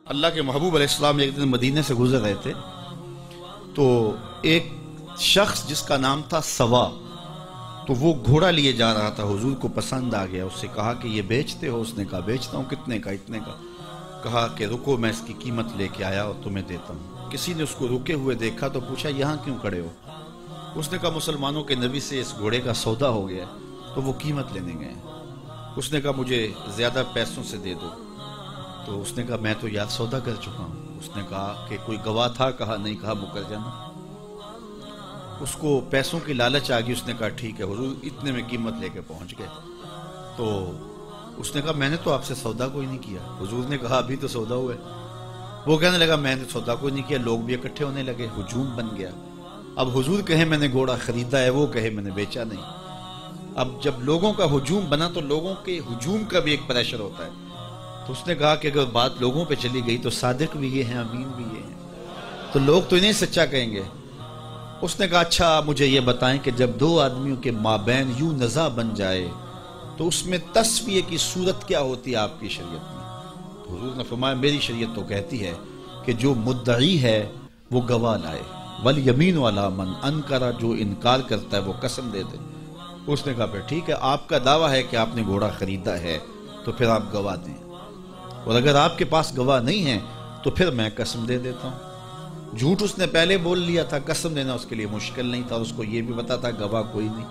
اللہ کے محبوب علیہ السلام ایک دن مدینے سے گزر رہے تھے تو ایک شخص جس کا نام تھا سوا، تو وہ گھوڑا لیے جا رہا تھا، حضور کو پسند آ گیا، اس سے کہا کہ یہ بیچتے ہو؟ اس نے کہا بیچتا ہوں۔ کتنے کا؟ اتنے کا۔ کہا کہ رکو میں اس کی قیمت لے کے آیا اور تمہیں دیتا ہوں۔ کسی نے اس کو رکے ہوئے دیکھا تو پوچھا یہاں کیوں کھڑے ہو؟ اس نے کہا مسلمانوں کے نبی سے اس گھوڑے کا سودا ہو گیا تو وہ قیمت لینے گئے۔ اس نے کہا مجھے زیادہ پیسوں سے دے دو، تو اس نے کہا میں تو یاد سودا کر چکا ہوں۔ اس نے کہا کہ کوئی گواہ تھا؟ کہا نہیں۔ کہا مکر جانا۔ اس کو پیسوں کی لالچ آ گئی، اس نے کہا ٹھیک ہے حضور، اتنے میں قیمت لے کے پہنچ گئے۔ تو اس نے کہا میں نے تو آپ سے سودا کوئی نہیں کیا۔ حضور نے کہا ابھی تو سودا ہوا ہے۔ وہ کہنے لگا میں نے سودا کوئی نہیں کیا۔ لوگ بھی اکٹھے ہونے لگے، ہجوم بن گیا۔ اب حضور کہے میں نے گھوڑا خریدا ہے، وہ کہے میں نے بیچا نہیں۔ اب جب لوگوں کا ہجوم بنا تو لوگوں کے ہجوم کا بھی ایک پریشر ہوتا ہے۔ تو اس نے کہا کہ اگر بات لوگوں پہ چلی گئی تو صادق بھی یہ ہیں، امین بھی یہ ہیں، تو لوگ تو انہیں سچا کہیں گے۔ اس نے کہا اچھا مجھے یہ بتائیں کہ جب دو آدمیوں کے مابین یوں نزاع بن جائے تو اس میں تسویہ کی صورت کیا ہوتی ہے آپ کی شریعت میں؟ تو حضور نے فرمایا میری شریعت تو کہتی ہے کہ جو مدعی ہے وہ گواہ لائے، والیمین علی من انکر، جو انکار کرتا ہے وہ قسم دے دے۔ اس نے کہا پھر ٹھیک ہے، آپ کا دعویٰ ہے کہ آپ نے گھوڑا خریدا ہے تو پھر آپ گواہ دیں، اور اگر آپ کے پاس گواہ نہیں ہے تو پھر میں قسم دے دیتا ہوں۔ جھوٹ اس نے پہلے بول لیا تھا، قسم دینا اس کے لیے مشکل نہیں تھا، اس کو یہ بھی پتا تھا گواہ کوئی نہیں۔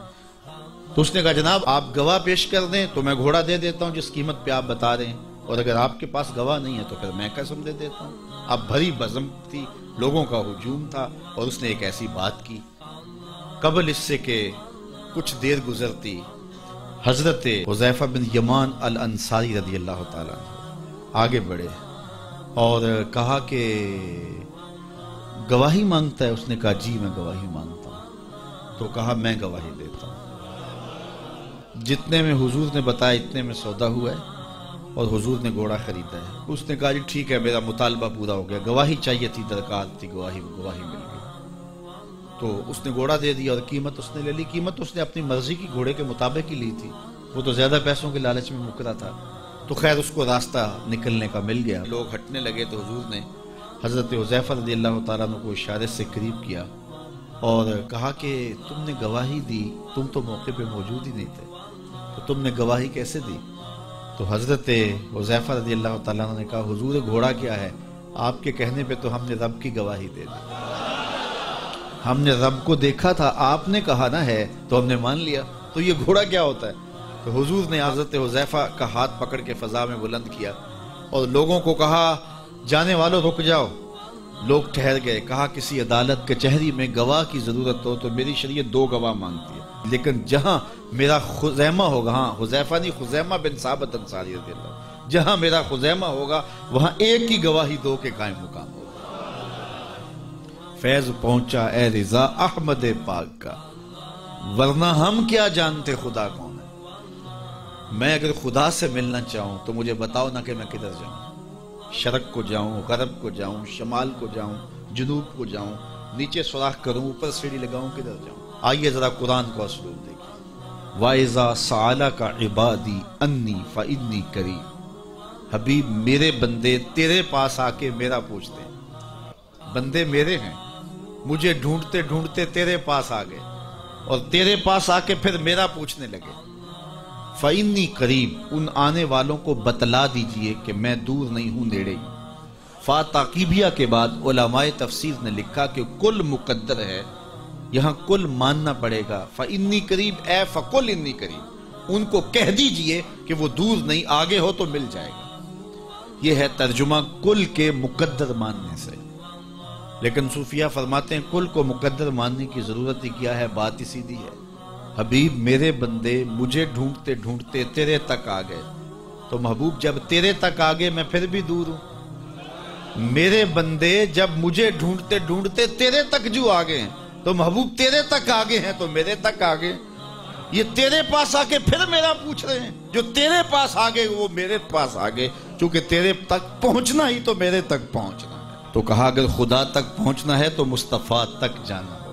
تو اس نے کہا جناب آپ گواہ پیش کر دیں تو میں گھوڑا دے دیتا ہوں جس قیمت پہ آپ بتا رہے ہیں، اور اگر آپ کے پاس گواہ نہیں ہے تو پھر میں قسم دے دیتا ہوں۔ اب بھری بزم تھی، لوگوں کا ہجوم تھا، اور اس نے ایک ایسی بات کی۔ قبل اس سے کہ کچھ دیر گزرتی، حضرت حذیفہ بن یمان الانصاری رضی اللہ تعالیٰ آگے بڑھے اور کہا کہ گواہی مانگتا ہے؟ اس نے کہا جی میں گواہی مانگتا ہوں۔ تو کہا میں گواہی دیتا ہوں، جتنے میں حضور نے بتایا اتنے میں سودا ہوا ہے اور حضور نے گھوڑا خریدا ہے۔ اس نے کہا جی ٹھیک ہے میرا مطالبہ پورا ہو گیا، گواہی چاہیے تھی، درکار تھی، گواہی مل گئی۔ تو اس نے گھوڑا دے دیا اور قیمت اس نے لے لی۔ قیمت اس نے اپنی مرضی کی گھوڑے کے مطابق ہی لی تھی، وہ تو زیادہ پیسوں کے لالچ میں مکرا تھا۔ تو خیر اس کو راستہ نکلنے کا مل گیا، لوگ ہٹنے لگے تو حضور نے حضرت حذیفہ رضی اللہ تعالیٰ عنہ کو اشارے سے قریب کیا اور کہا کہ تم نے گواہی دی، تم تو موقع پہ موجود ہی نہیں تھے، تو تم نے گواہی کیسے دی؟ تو حضرت حذیفہ رضی اللہ تعالیٰ عنہ نے کہا حضور گھوڑا کیا ہے، آپ کے کہنے پہ تو ہم نے رب کی گواہی دے دی، ہم نے رب کو دیکھا تھا، آپ نے کہا نہ ہے تو ہم نے مان لیا، تو یہ گھوڑا کیا ہوتا ہے؟ تو حضور نے حضرت حذیفہ کا ہاتھ پکڑ کے فضا میں بلند کیا اور لوگوں کو کہا جانے والوں رک جاؤ۔ لوگ ٹھہر گئے۔ کہا کسی عدالت کچہری میں گواہ کی ضرورت ہو تو میری شریعت 2 گواہ مانگتی ہے، لیکن جہاں میرا خزیمہ ہوگا، ہاں حذیفہ نہیں، خزیمہ بن ثابت انصاری رضی اللہ، جہاں میرا خزیمہ ہوگا وہاں ایک کی گواہی 2 کے قائم مقام ہوگا۔ فیض پہنچا اے رضا احمد پاک کا، ورنہ ہم کیا جانتے خدا کون ہے۔ میں اگر خدا سے ملنا چاہوں تو مجھے بتاؤ نہ کہ میں کدھر جاؤں، شرق کو جاؤں، غرب کو جاؤں، شمال کو جاؤں، جنوب کو جاؤں، نیچے سوراخ کروں، اوپر سیڑھی لگاؤں، کدھر جاؤں؟ آئیے ذرا قرآن کو اسلوب دیکھیں۔ وَإِذَا سَأَلَكَ عِبَادِي أَنِّي فَإِنِّي قَرِيبٌ، حبیب میرے بندے تیرے پاس آ کے میرا پوچھتے ہیں، بندے میرے ہیں، مجھے ڈھونڈتے ڈھونڈتے تیرے پاس آ گئے اور تیرے پاس آ کے پھر میرا پوچھنے لگے۔ فَإِنِّي قَرِيبٌ، ان آنے والوں کو بتلا دیجئے کہ میں دور نہیں ہوں، نیڑے ہی۔ فا تاقیبیہ کے بعد علماء تفسیر نے لکھا کہ کل مقدر ہے، یہاں کل ماننا پڑے گا۔ فَإِنِّي قَرِيبٌ اے فَقُلْ إِنِّي قَرِيبٌ، ان کو کہہ دیجئے کہ وہ دور نہیں، آگے ہو تو مل جائے گا۔ یہ ہے ترجمہ کل کے مقدر ماننے سے۔ لیکن صوفیہ فرماتے ہیں کل کو مقدر ماننے کی ضرورت ہی کیا ہے، بات ہی سیدھی ہے۔ حبیب میرے بندے مجھے ڈھونڈتے ڈھونڈتے تیرے تک آ گئے، تو محبوب جب تیرے تک آ گئے میں پھر بھی دور ہوں۔ میرے بندے جب مجھے ڈھونڈتے ڈھونڈتے تیرے تک جو آ گئے ہیں تو محبوب تیرے تک آگے ہیں تو میرے تک آگے۔ یہ تیرے پاس آ کے پھر میرا پوچھ رہے ہیں، جو تیرے پاس آگے وہ میرے پاس آگے، چونکہ تیرے تک پہنچنا ہی تو میرے تک پہنچنا ہے۔ تو کہا اگر خدا تک پہنچنا ہے تو مصطفیٰ تک جانا ہے۔